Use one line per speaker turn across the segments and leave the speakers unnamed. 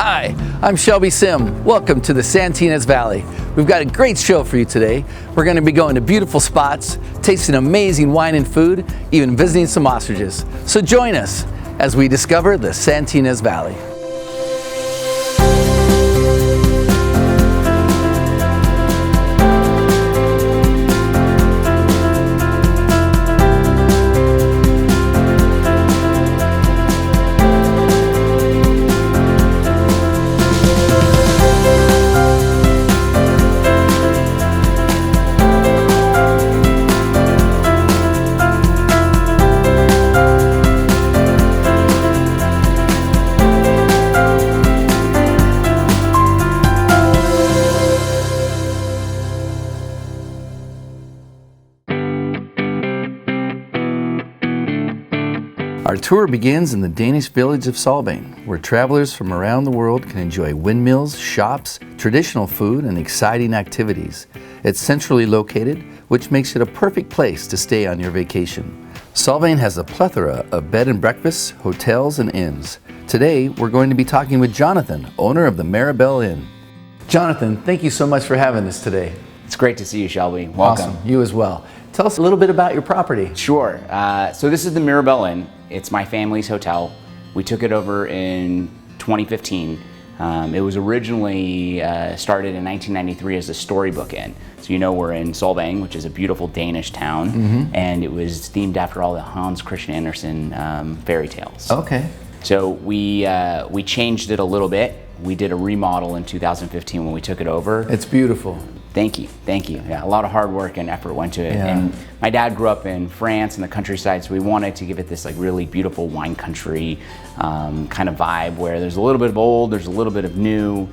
Hi, I'm Shelby Sim. Welcome to the Ynez Valley. We've got a great show for you today. We're going to be going to beautiful spots, tasting amazing wine and food, even visiting some ostriches. So join us as we discover the Ynez Valley. Our tour begins in the Danish village of Shelby, where travelers from around the world can enjoy windmills, shops, traditional food, and exciting activities. It's centrally located, which makes it a perfect place to stay on your vacation. Shelby has a plethora of bed and breakfasts, hotels, and inns. Today, we're going to be talking with Jonathan, owner of the Maribel Inn. Jonathan, thank you so much for having us today.
It's great to see you, Shelby. Welcome.
Awesome. You as well. Tell us a little bit about your property.
Sure. So this is the Maribel Inn. It's my family's hotel. We took it over in 2015. It was originally started in 1993 as a storybook inn. So you know we're in Solvang, which is a beautiful Danish town, and it was themed after all the Hans Christian Andersen fairy tales.
Okay.
So we changed it a little bit. We did a remodel in 2015 when we took it over.
It's beautiful.
Thank you, thank you. Yeah, a lot of hard work and effort went to it.
Yeah.
And my dad grew up in France in the countryside, so we wanted to give it this like really beautiful wine country kind of vibe where there's a little bit of old, there's a little bit of new,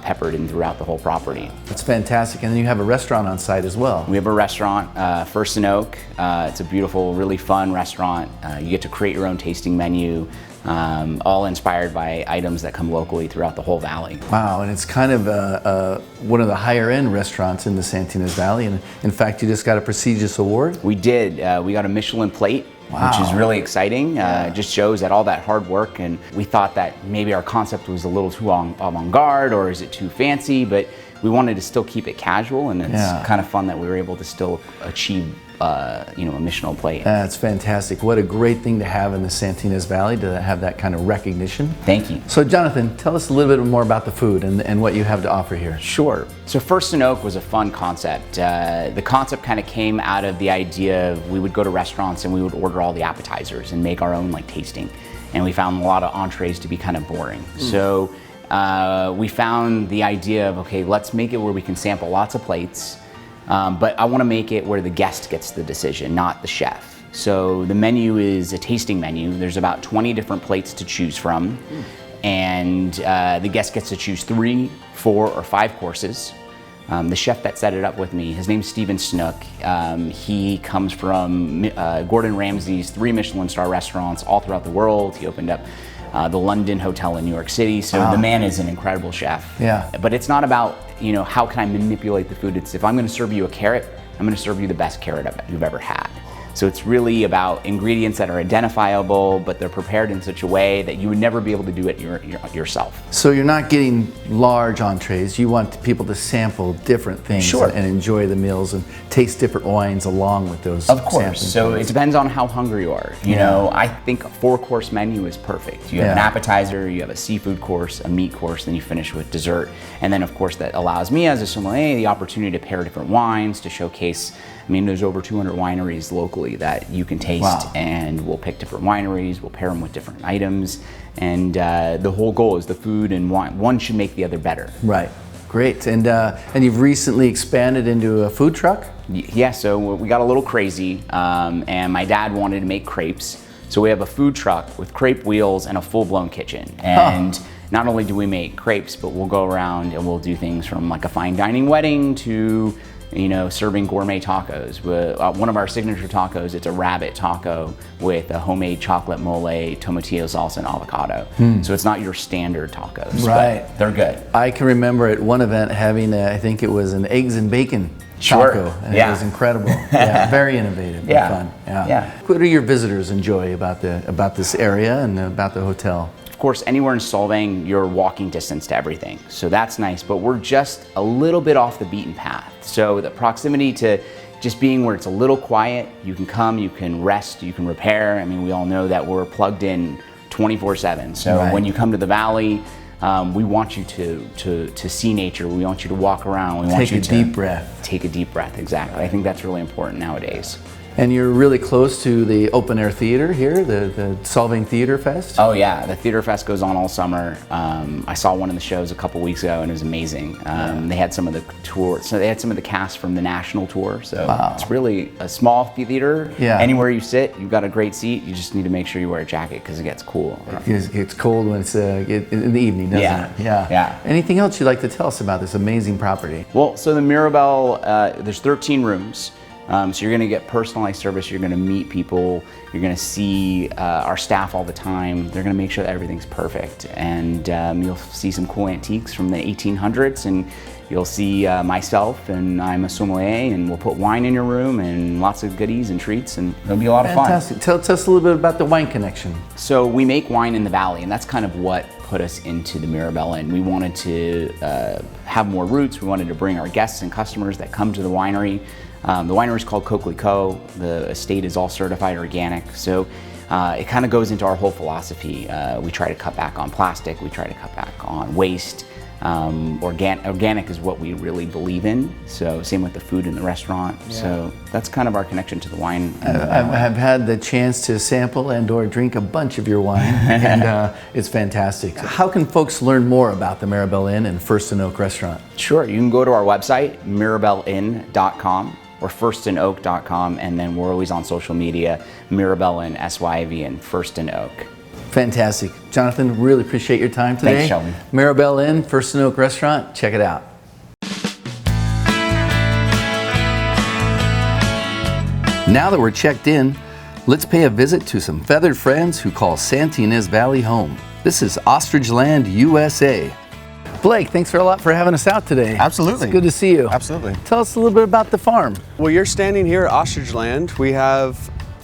peppered in throughout the whole property.
That's fantastic. And then you have a restaurant on site as well.
We have a restaurant, First and Oak. It's a beautiful, really fun restaurant. You get to create your own tasting menu, all inspired by items that come locally throughout the whole valley.
Wow, and it's kind of one of the higher end restaurants in the Ynez Valley. And in fact, you just got a prestigious award.
We did. We got a Michelin plate. Wow. Which is really exciting. It just shows that all that hard work, and we thought that maybe our concept was a little too avant-garde or is it too fancy, but we wanted to still keep it casual, and it's kind of fun that we were able to still achieve a Michelin plate.
That's fantastic. What a great thing to have in the Ynez Valley, to have that kind of recognition.
Thank you.
So Jonathan, tell us a little bit more about the food and what you have to offer here.
Sure. So First and Oak was a fun concept. The concept kind of came out of the idea of we would go to restaurants and we would order all the appetizers and make our own like tasting. And we found a lot of entrees to be kind of boring. So we found the idea of, okay, let's make it where we can sample lots of plates. But I want to make it where the guest gets the decision, not the chef. So the menu is a tasting menu. There's about 20 different plates to choose from. And the guest gets to choose 3, 4, or 5 courses. The chef that set it up with me, his name's Steven Snook. He comes from Gordon Ramsay's 3 Michelin star restaurants all throughout the world. He opened up the London Hotel in New York City. So the man is an incredible chef.
Yeah.
But it's not about, how can I manipulate the food? It's if I'm gonna serve you a carrot, I'm gonna serve you the best carrot you've ever had. So it's really about ingredients that are identifiable, but they're prepared in such a way that you would never be able to do it yourself.
So you're not getting large entrees. You want people to sample different things and enjoy the meals and taste different wines along with those.
Of course. So it depends on how hungry you are. You know, I think a 4-course menu is perfect. You have an appetizer, you have a seafood course, a meat course, then you finish with dessert. And then of course that allows me as a sommelier the opportunity to pair different wines, to showcase. I mean, there's over 200 wineries locally that you can taste, and we'll pick different wineries, we'll pair them with different items, and the whole goal is the food and wine. One should make the other better.
Right, great. And you've recently expanded into a food truck?
Yeah, so we got a little crazy, and my dad wanted to make crepes. So we have a food truck with crepe wheels and a full-blown kitchen. And not only do we make crepes, but we'll go around and we'll do things from like a fine dining wedding to serving gourmet tacos. One of our signature tacos, it's a rabbit taco with a homemade chocolate mole, tomatillo sauce, and avocado. So it's not your standard tacos, but they're good.
I can remember at one event having, I think it was an eggs and bacon taco. And it was incredible. Very innovative and fun. What do your visitors enjoy about this area and about the hotel?
Of course, anywhere in Solvang, you're walking distance to everything. So that's nice, but we're just a little bit off the beaten path. So the proximity to just being where it's a little quiet, you can come, you can rest, you can repair. I mean, we all know that we're plugged in 24/7. So when you come to the valley, we want you to see nature. We want you to walk around. We want you to
take a deep breath.
Take a deep breath, exactly. I think that's really important nowadays.
And you're really close to the open air theater here, the Solvang Theater Fest?
Oh yeah, the Theater Fest goes on all summer. I saw one of the shows a couple weeks ago and it was amazing. They had some of the tours, so they had some of the cast from the national tour. So it's really a small theater.
Yeah.
Anywhere you sit, you've got a great seat. You just need to make sure you wear a jacket because it gets cool.
It's cold when it's in the evening, doesn't it? Yeah. Anything else you'd like to tell us about this amazing property?
Well, so the Mirabelle, there's 13 rooms. So you're going to get personalized service, you're going to meet people, you're going to see our staff all the time. They're going to make sure that everything's perfect. And you'll see some cool antiques from the 1800s, and you'll see myself, and I'm a sommelier, and we'll put wine in your room and lots of goodies and treats, and it'll be a lot of fun.
Fantastic. Tell us a little bit about the wine connection.
So we make wine in the valley, and that's kind of what put us into the Mirabelle Inn. We wanted to have more roots. We wanted to bring our guests and customers that come to the winery. The winery is called Coquelicot. The estate is all certified organic. So it kind of goes into our whole philosophy. We try to cut back on plastic. We try to cut back on waste. Organic is what we really believe in. So same with the food in the restaurant. Yeah. So that's kind of our connection to the wine.
I've had the chance to sample and/or drink a bunch of your wine, and it's fantastic. How can folks learn more about the Mirabelle Inn and First and Oak Restaurant?
Sure, you can go to our website, mirabelleinn.com or firstandoak.com, and then we're always on social media, Mirabelle Inn, SYV, and First and Oak.
Fantastic. Jonathan, really appreciate your time today.
Thanks, Shelby.
Mirabelle Inn, First and Oak Restaurant, check it out. Now that we're checked in, let's pay a visit to some feathered friends who call Santa Ynez Valley home. This is Ostrich Land, USA. Blake, thanks a lot for having us out today.
Absolutely.
It's good to see you.
Absolutely.
Tell us a little bit about the farm.
Well, you're standing here at Ostrich Land. We have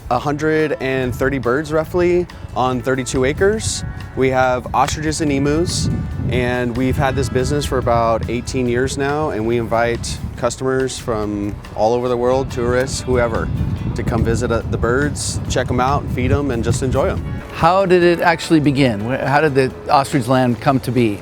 130 birds roughly on 32 acres. We have ostriches and emus, and we've had this business for about 18 years now, and we invite customers from all over the world, tourists, whoever, to come visit the birds, check them out, feed them, and just enjoy them.
How did it actually begin? How did the Ostrich Land come to be?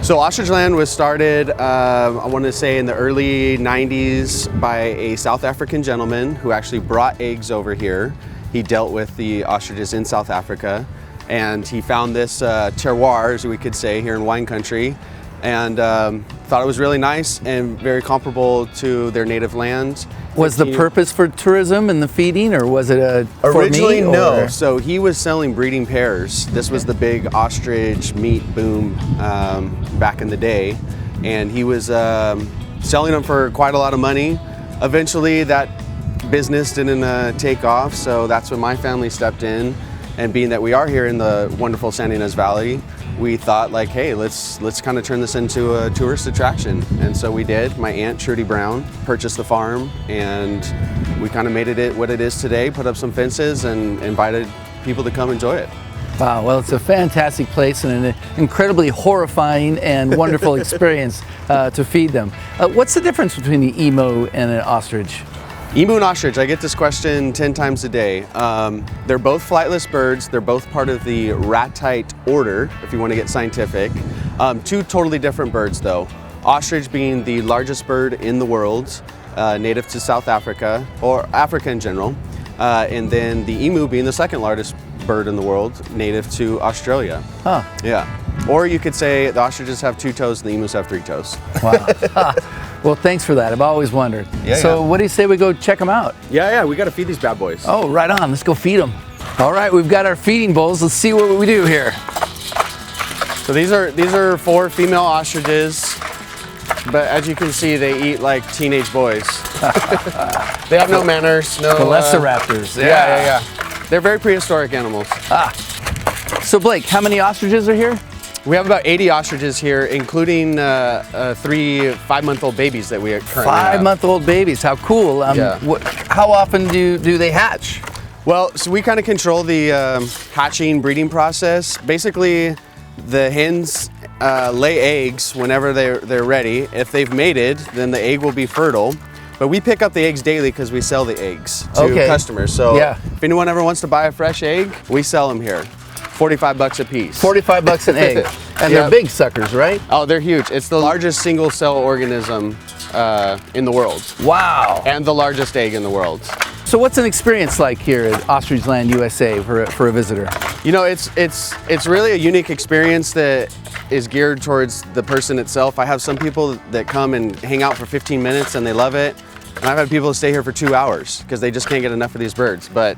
So Ostrich Land was started, I want to say in the early 90s by a South African gentleman who actually brought eggs over here. He dealt with the ostriches in South Africa, and he found this terroir, as we could say, here in wine country, and thought it was really nice and very comparable to their native land.
Was the purpose for tourism and the feeding, or was it
originally
for meat,
no? So he was selling breeding pairs. This was the big ostrich meat boom back in the day, and he was selling them for quite a lot of money. Eventually, that business didn't take off, so that's when my family stepped in. And being that we are here in the wonderful Santa Ynez Valley, we thought like, hey, let's kind of turn this into a tourist attraction. And so we did. My aunt, Trudy Brown, purchased the farm, and we kind of made it what it is today, put up some fences and invited people to come enjoy it.
Wow, well, it's a fantastic place and an incredibly horrifying and wonderful experience to feed them. What's the difference between the emu and an ostrich?
Emu and ostrich, I get this question 10 times a day. They're both flightless birds. They're both part of the ratite order, if you want to get scientific. Two totally different birds though. Ostrich being the largest bird in the world, native to South Africa, or Africa in general. And then the emu being the second largest bird in the world, native to Australia.
Huh.
Yeah. Or you could say the ostriches have 2 toes and the emus have 3 toes.
Wow. Well, thanks for that. I've always wondered. So what do you say we go check them out?
Yeah, we got to feed these bad boys.
Oh, right on. Let's go feed them. All right, we've got our feeding bowls. Let's see what we do here.
So these are 4 female ostriches, but as you can see, they eat like teenage boys. They have no manners. No.
Velociraptors.
Yeah. They're very prehistoric animals.
So Blake, how many ostriches are here?
We have about 80 ostriches here, including 3 5-month-old babies that we currently have.
5-month-old babies, how cool. How often do they hatch?
Well, so we kind of control the hatching, breeding process. Basically, The hens lay eggs whenever they're ready. If they've mated, then the egg will be fertile. But we pick up the eggs daily because we sell the eggs to customers. So if anyone ever wants to buy a fresh egg, we sell them here. 45 bucks a piece.
45 bucks an egg. And they're big suckers, right?
Oh, they're huge. It's the largest single cell organism in the world.
Wow.
And the largest egg in the world.
So what's an experience like here at Ostrich Land USA for a visitor?
You know, it's really a unique experience that is geared towards the person itself. I have some people that come and hang out for 15 minutes and they love it. And I've had people stay here for 2 hours because they just can't get enough of these birds. But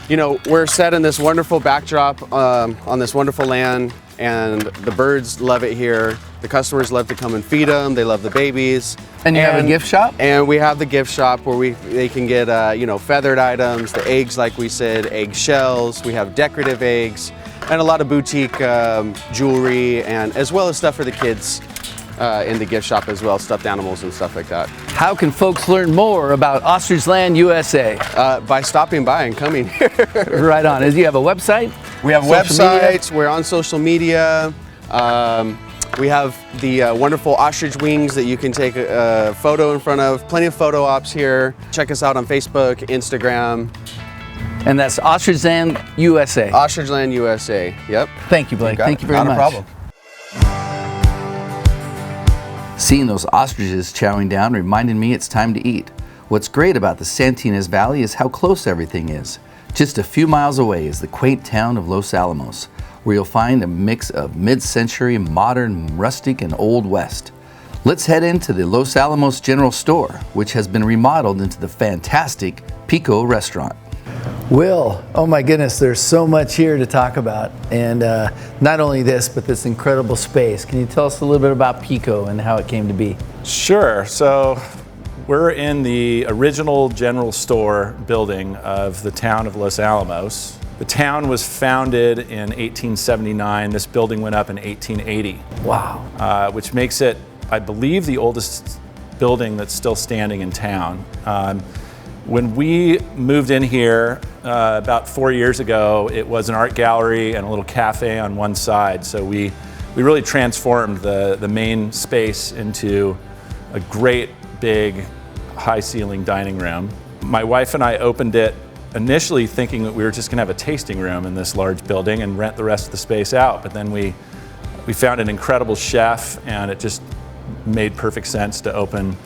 you know, we're set in this wonderful backdrop on this wonderful land, and the birds love it here. The customers love to come and feed them. They love the babies.
And you have a gift shop?
And we have the gift shop where they can get you know, feathered items, the eggs, like we said, egg shells. We have decorative eggs and a lot of boutique jewelry, and as well as stuff for the kids in the gift shop as well, stuffed animals and stuff like that.
How can folks learn more about Ostrich Land USA?
By stopping by and coming here.
Right on. Do you have a website?
We have websites. We're on social media. We have the wonderful ostrich wings that you can take a photo in front of. Plenty of photo ops here. Check us out on Facebook, Instagram.
And that's Ostrich Land USA.
Ostrich Land USA. Yep.
Thank you, Blake. Thank you very much.
Not a problem.
Seeing those ostriches chowing down reminded me it's time to eat. What's great about the Ynez Valley is how close everything is. Just a few miles away is the quaint town of Los Alamos, where you'll find a mix of mid-century, modern, rustic, and Old West. Let's head into the Los Alamos General Store, which has been remodeled into the fantastic Pico restaurant. Will, oh my goodness, there's so much here to talk about. And not only this, but this incredible space. Can you tell us a little bit about Pico and how it came to be?
Sure. So we're in the original general store building of the town of Los Alamos. The town was founded in 1879. This building went up in 1880.
Wow.
Which makes it, I believe, the oldest building that's still standing in town. When we moved in here about 4 years ago, it was an art gallery and a little cafe on one side. So we really transformed the main space into a great big high ceiling dining room. My wife and I opened it initially thinking that we were just gonna have a tasting room in this large building and rent the rest of the space out. But then we found an incredible chef, and it just made perfect sense to open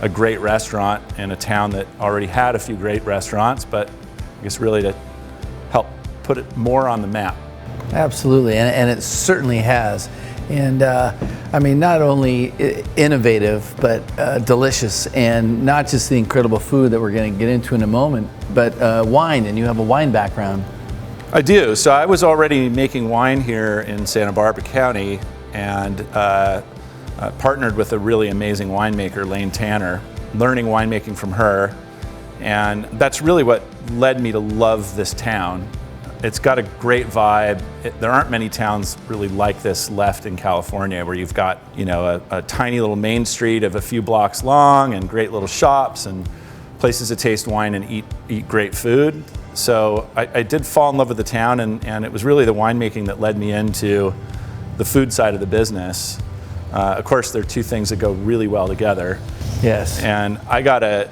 a great restaurant in a town that already had a few great restaurants, but I guess really to help put it more on the map.
Absolutely, and it certainly has. And I mean, not only innovative, but delicious, and not just the incredible food that we're going to get into in a moment, but wine, and you have a wine background.
I do. So I was already making wine here in Santa Barbara County, and partnered with a really amazing winemaker, Lane Tanner, learning winemaking from her. And that's really what led me to love this town. It's got a great vibe. There aren't many towns really like this left in California, where you've got, you know, a tiny little main street of a few blocks long and great little shops and places to taste wine and eat great food. So I did fall in love with the town, and it was really the winemaking that led me into the food side of the business. Of course, there are two things that go really well together.
Yes.
And I got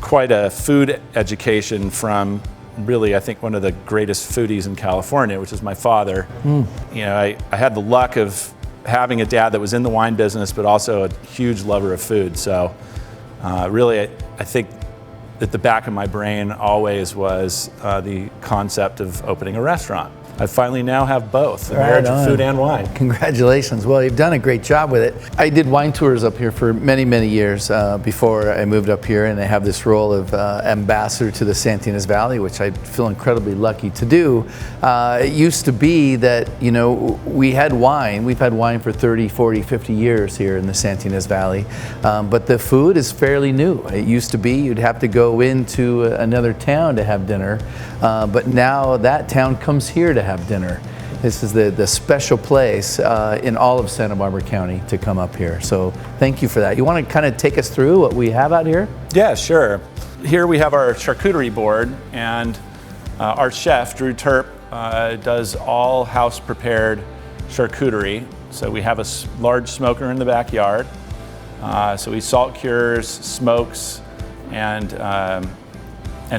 quite a food education from really, I think, one of the greatest foodies in California, which is my father. You know, I had the luck of having a dad that was in the wine business, but also a huge lover of food. So really, I think at the back of my brain always was the concept of opening a restaurant. I finally now have both, a marriage of food and wine.
Congratulations. Well, you've done a great job with it. I did wine tours up here for many, many years before I moved up here, and I have this role of ambassador to the Ynez Valley, which I feel incredibly lucky to do. It used to be that, you know, we've had wine for 30, 40, 50 years here in the Ynez Valley, but the food is fairly new. It used to be you'd have to go into another town to have dinner, but now that town comes here to have dinner. This is the special place in all of Santa Barbara County to come up here. So thank you for that. You want to kind of take us through what we have out here?
Yeah, sure. Here we have our charcuterie board, and our chef, Drew Terp, does all house prepared charcuterie. So we have a large smoker in the backyard. So we salt cures, smokes, and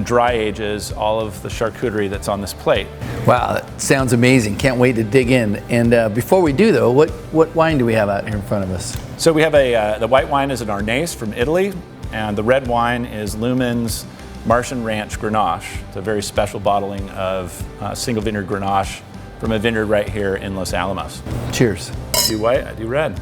dry ages all of the charcuterie that's on this plate.
Wow, that sounds amazing. Can't wait to dig in. And before we do though, what wine do we have out here in front of us?
So we have the white wine is an Ynez from Italy, and the red wine is Lumen's Martian Ranch Grenache. It's a very special bottling of single vineyard Grenache from a vineyard right here in Los Alamos.
Cheers.
I do white, I do red.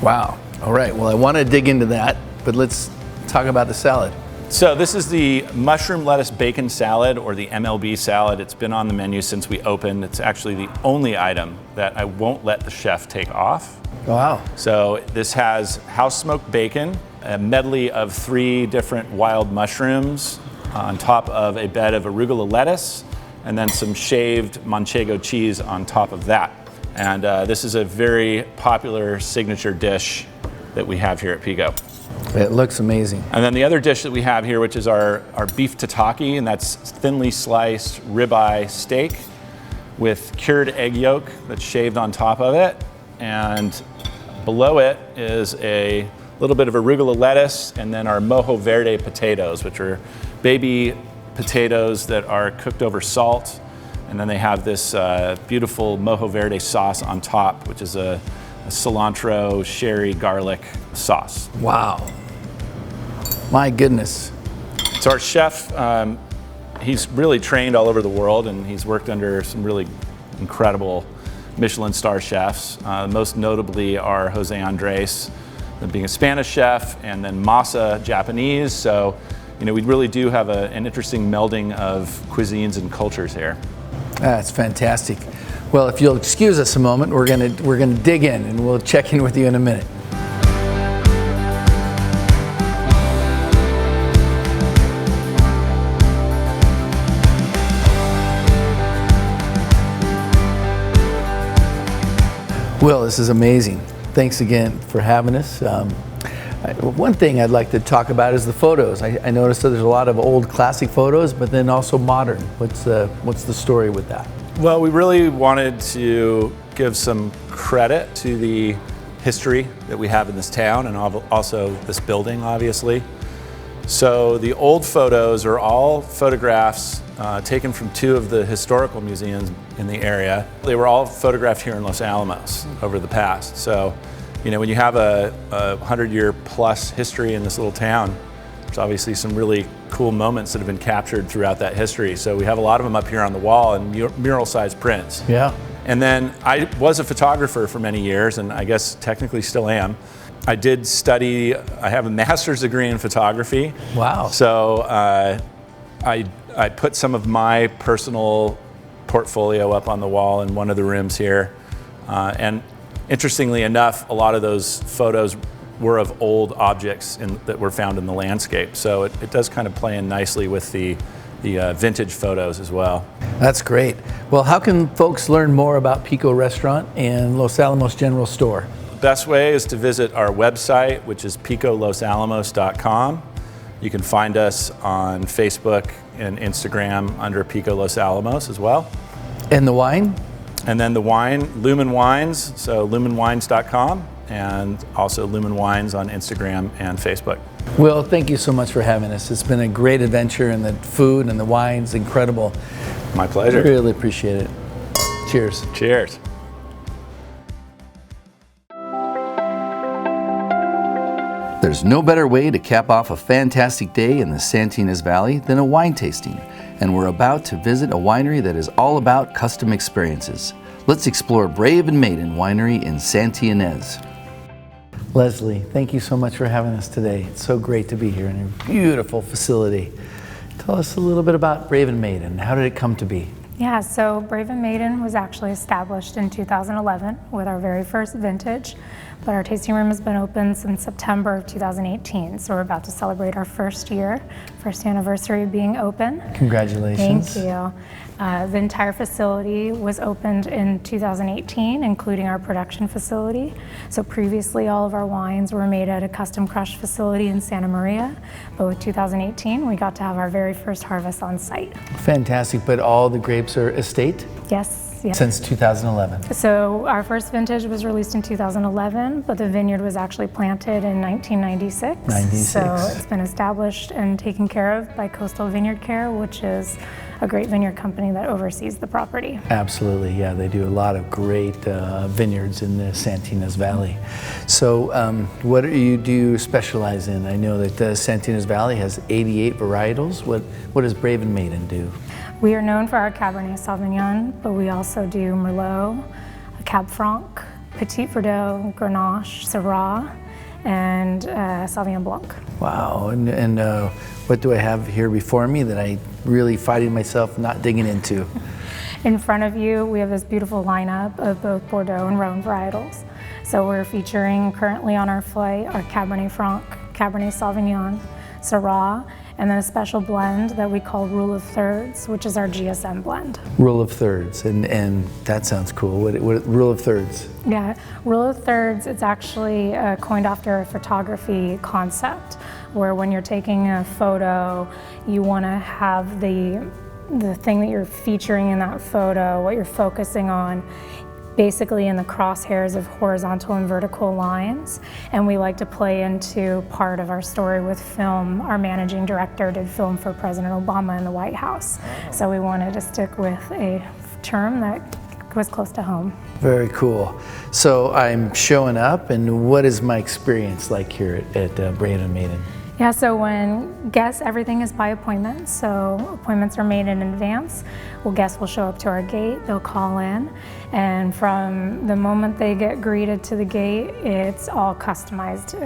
Wow. All right, well, I want to dig into that, but let's talk about the salad.
So this is the mushroom lettuce bacon salad, or the MLB salad. It's been on the menu since we opened. It's actually the only item that I won't let the chef take off.
Wow.
So this has house smoked bacon, a medley of 3 different wild mushrooms on top of a bed of arugula lettuce, and then some shaved manchego cheese on top of that. And this is a very popular signature dish that we have here at Pico.
It looks amazing.
And then the other dish that we have here, which is our beef tataki, and that's thinly sliced ribeye steak with cured egg yolk that's shaved on top of it. And below it is a little bit of arugula lettuce, and then our mojo verde potatoes, which are baby potatoes that are cooked over salt. And then they have this beautiful mojo verde sauce on top, which is a cilantro, sherry, garlic sauce.
Wow. My goodness.
So our chef, he's really trained all over the world, and he's worked under some really incredible Michelin star chefs. Most notably are Jose Andres, being a Spanish chef, and then Masa, Japanese. So, you know, we really do have an interesting melding of cuisines and cultures here.
That's fantastic. Well, if you'll excuse us a moment, we're gonna dig in, and we'll check in with you in a minute. Will, this is amazing. Thanks again for having us. One thing I'd like to talk about is the photos. I noticed that there's a lot of old classic photos, but then also modern. What's the story with that?
Well, we really wanted to give some credit to the history that we have in this town, and also this building, obviously. So the old photos are all photographs taken from 2 of the historical museums in the area. They were all photographed here in Los Alamos over the past. So, you know, when you have a 100-year plus history in this little town, there's obviously some really cool moments that have been captured throughout that history. So we have a lot of them up here on the wall in mural-sized prints.
Yeah.
And then I was a photographer for many years, and I guess technically still am. I did study, I have a master's degree in photography.
Wow.
So I put some of my personal portfolio up on the wall in one of the rooms here. And interestingly enough, a lot of those photos were of old objects that were found in the landscape. So it does kind of play in nicely with the vintage photos as well.
That's great. Well, how can folks learn more about Pico Restaurant and Los Alamos General Store?
The best way is to visit our website, which is picolosalamos.com. You can find us on Facebook and Instagram under Pico Los Alamos as well.
And the wine?
And then the wine, Lumen Wines, so lumenwines.com, and also Lumen Wines on Instagram and Facebook.
Will, thank you so much for having us. It's been a great adventure, and the food and the wine's incredible.
My pleasure.
Really appreciate it. Cheers.
Cheers.
There's no better way to cap off a fantastic day in the Santa Ynez Valley than a wine tasting, and we're about to visit a winery that is all about custom experiences. Let's explore Brave and Maiden Winery in Santa Ynez. Leslie, thank you so much for having us today. It's so great to be here in a beautiful facility. Tell us a little bit about Brave and Maiden. How did it come to be?
Yeah, so Brave and Maiden was actually established in 2011 with our very first vintage, but our tasting room has been open since September of 2018. So we're about to celebrate our first year, first anniversary of being open.
Congratulations.
Thank you. The entire facility was opened in 2018, including our production facility. So previously, all of our wines were made at a custom crush facility in Santa Maria, but with 2018, we got to have our very first harvest on site.
Fantastic, but all the grapes are estate?
Yes. Yes.
Since 2011.
So our first vintage was released in 2011, but the vineyard was actually planted in 1996.
96.
So it's been established and taken care of by Coastal Vineyard Care, which is a great vineyard company that oversees the property.
Absolutely, yeah, they do a lot of great vineyards in the Ynez Valley. So what do you specialize in? I know that the Ynez Valley has 88 varietals. What does Brave and Maiden do?
We are known for our Cabernet Sauvignon, but we also do Merlot, Cab Franc, Petit Verdot, Grenache, Syrah, and Sauvignon Blanc.
Wow, and what do I have here before me that I really fighting myself not digging into?
In front of you, we have this beautiful lineup of both Bordeaux and Rhone varietals. So we're featuring currently on our flight our Cabernet Franc, Cabernet Sauvignon, Syrah, and then a special blend that we call Rule of Thirds, which is our GSM blend.
Rule of Thirds, and that sounds cool. What Rule of Thirds?
Yeah, Rule of Thirds, it's actually coined after a photography concept, where when you're taking a photo, you want to have the thing that you're featuring in that photo, what you're focusing on, basically in the crosshairs of horizontal and vertical lines. And we like to play into part of our story with film. Our managing director did film for President Obama in the White House. So we wanted to stick with a term that was close to home.
Very cool. So I'm showing up, and what is my experience like here at Brave and Maiden?
Yeah, so when guests, everything is by appointment. So appointments are made in advance. Well, guests will show up to our gate, they'll call in, and from the moment they get greeted to the gate, it's all customized.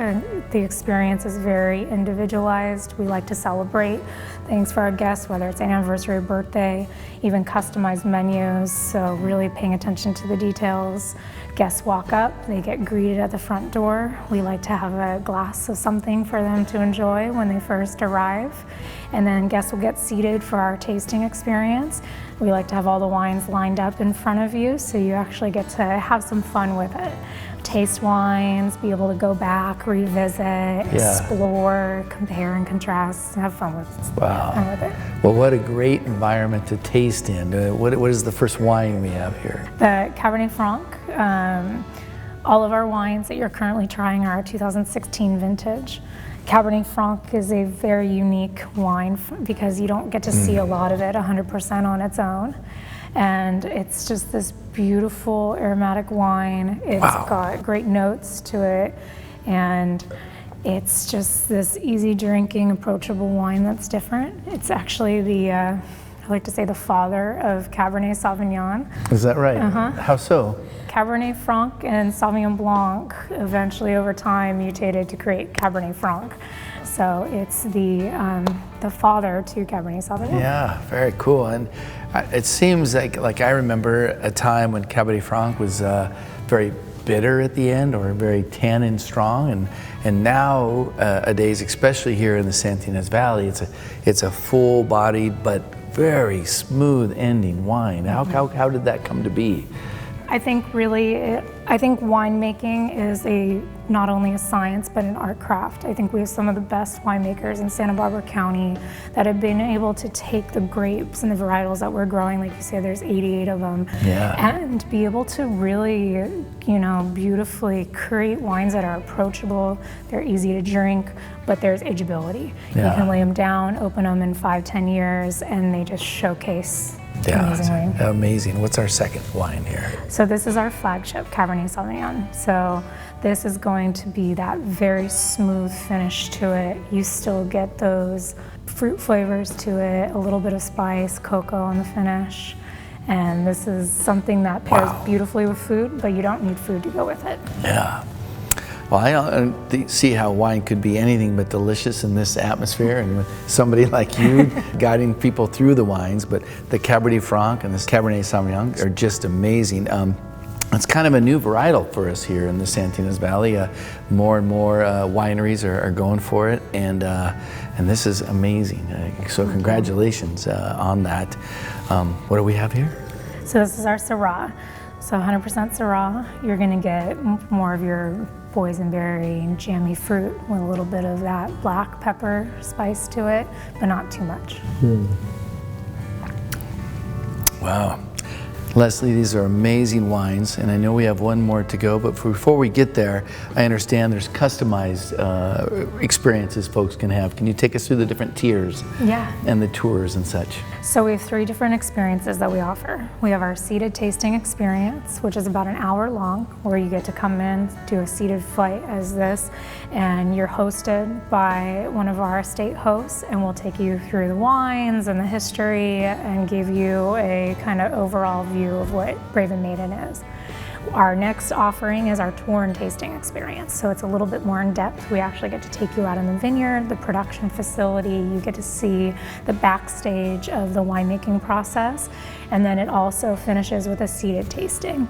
The experience is very individualized. We like to celebrate things for our guests, whether it's anniversary or birthday, even customized menus, so really paying attention to the details. Guests walk up, they get greeted at the front door. We like to have a glass of something for them to enjoy when they first arrive. And then guests will get seated for our tasting experience. We like to have all the wines lined up in front of you, so you actually get to have some fun with it. Taste wines, be able to go back, revisit, explore, compare and contrast, have fun with it.
Wow. Well, what a great environment to taste in. What is the first wine we have here?
The Cabernet Franc. All of our wines that you're currently trying are 2016 vintage. Cabernet Franc is a very unique wine because you don't get to see a lot of it 100% on its own. And it's just this beautiful aromatic wine. It's got great notes to it, and it's just this easy drinking, approachable wine that's different. It's actually the, I like to say, the father of Cabernet Sauvignon.
Is that right? How so?
Cabernet Franc and Sauvignon Blanc eventually over time mutated to create Cabernet Franc. So it's the father to Cabernet Sauvignon.
Yeah, very cool. And it seems like I remember a time when Cabernet Franc was very bitter at the end, or very tannin strong, and nowadays, especially here in the Ynez Valley, it's a full-bodied but very smooth ending wine. How did that come to be?
I think winemaking is not only a science, but an art craft. I think we have some of the best winemakers in Santa Barbara County that have been able to take the grapes and the varietals that we're growing, like you said, there's 88 of them, and be able to really, beautifully create wines that are approachable, they're easy to drink, but there's ageability. You can lay them down, open them in 5-10 years, and they just showcase amazingly.
Amazing. What's our second wine here?
So this is our flagship Cabernet Sauvignon. So this is going to be that very smooth finish to it. You still get those fruit flavors to it, a little bit of spice, cocoa on the finish. And this is something that pairs beautifully with food, but you don't need food to go with it.
Yeah. Well, I don't see how wine could be anything but delicious in this atmosphere, and with somebody like you guiding people through the wines. But the Cabernet Franc and this Cabernet Sauvignon are just amazing. It's kind of a new varietal for us here in the Ynez Valley. More and more wineries are going for it, and this is amazing. So congratulations on that. What do we have here?
So this is our Syrah. So 100% Syrah. You're going to get more of your boysenberry and jammy fruit with a little bit of that black pepper spice to it, but not too much.
Wow. Leslie, these are amazing wines, and I know we have one more to go, but before we get there, I understand there's customized experiences folks can have. Can you take us through the different tiers and the tours and such?
So we have 3 different experiences that we offer. We have our seated tasting experience, which is about an hour long, where you get to come in, do a seated flight as this, and you're hosted by one of our estate hosts, and we'll take you through the wines and the history and give you a kind of overall view of what Brave and Maiden is. Our next offering is our tour and tasting experience. So it's a little bit more in depth. We actually get to take you out in the vineyard, the production facility. You get to see the backstage of the winemaking process. And then it also finishes with a seated tasting.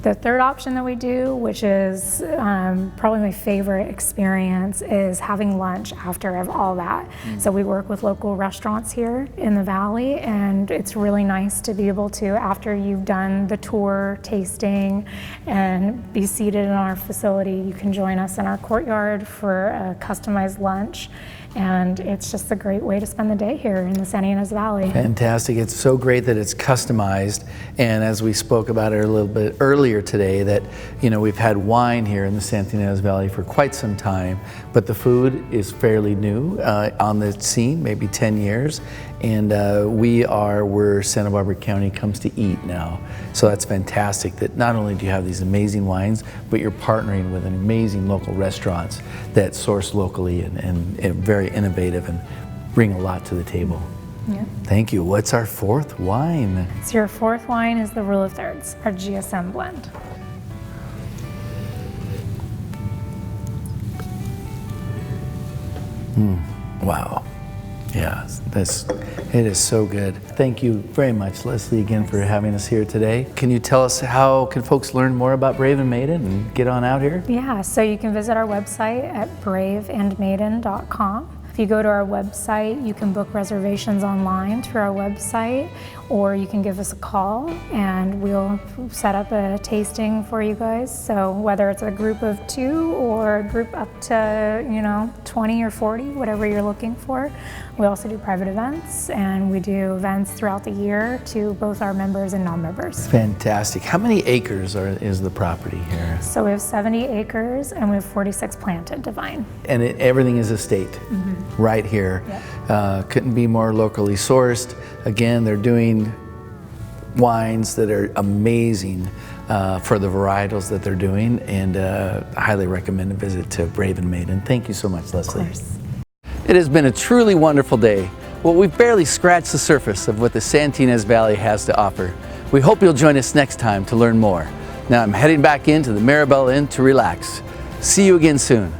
The third option that we do, which is probably my favorite experience, is having lunch after all that. So we work with local restaurants here in the valley, and it's really nice to be able to, after you've done the tour, tasting, and be seated in our facility, you can join us in our courtyard for a customized lunch. And it's just a great way to spend the day here in the Ynez Valley.
Fantastic. It's so great that it's customized. And as we spoke about it a little bit earlier today, that we've had wine here in the Ynez Valley for quite some time, but the food is fairly new on the scene, maybe 10 years. And we're where Santa Barbara County comes to eat now. So that's fantastic that not only do you have these amazing wines, but you're partnering with amazing local restaurants that source locally and very innovative and bring a lot to the table.
Yeah.
Thank you. What's our 4th wine?
So your 4th wine is the Rule of Thirds, our GSM blend.
Wow. Yeah, it is so good. Thank you very much, Leslie, again for having us here today. Can you tell us how can folks learn more about Brave and Maiden and get on out here?
Yeah, so you can visit our website at braveandmaiden.com. If you go to our website, you can book reservations online through our website, or you can give us a call and we'll set up a tasting for you guys. So whether it's a group of 2 or a group up to 20 or 40, whatever you're looking for. We also do private events, and we do events throughout the year to both our members and non-members.
Fantastic. How many acres is the property here?
So we have 70 acres and we have 46 planted to vine.
And everything is estate right here.
Yep.
Couldn't be more locally sourced. Again, they're doing wines that are amazing for the varietals that they're doing, and I highly recommend a visit to Brave and Maiden. Thank you so much, Leslie.
Of course.
It has been a truly wonderful day. Well, we've barely scratched the surface of what the Ynez Valley has to offer. We hope you'll join us next time to learn more. Now I'm heading back into the Maribel Inn to relax. See you again soon.